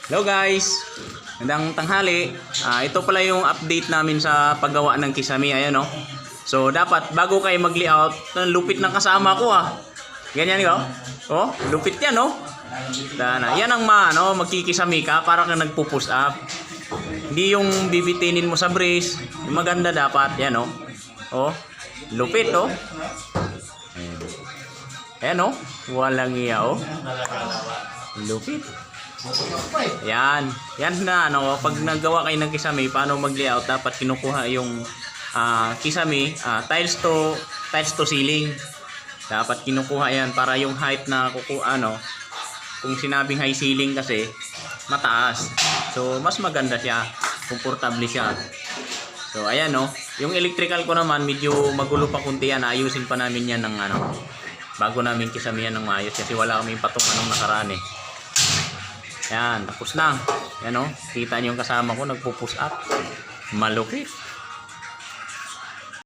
Hello guys, magandang tanghali. Ito pala yung update namin sa paggawa ng kisame. Ayan no. So dapat bago kayo mag-layout, lupit ng kasama ko Ganyan ko. Oh, lupit yan no. Yan ang magkikisame ka para ka nagpo-push up. Hindi yung bibitinin mo sa brace. Yung maganda dapat yan no. Oh, lupit oh. Ayan oh, walang iya oh. Lupit. Yan na pag naggawa kayo ng kisame, paano mag-layout, dapat kinukuha yung kisame, tiles to ceiling. Dapat kinukuha yan para yung height na kung sinabing high ceiling kasi mataas. So mas maganda siya, komportable siya. So ayan yung electrical ko naman medyo magulo pa kunti yan. Ayusin pa namin yan ng bago namin kisame yan ng maayos kasi wala kaming patungan nung nakaraan Yan, tapos na. Yan kita niyo yung kasama ko nagpo-push up. Malupit.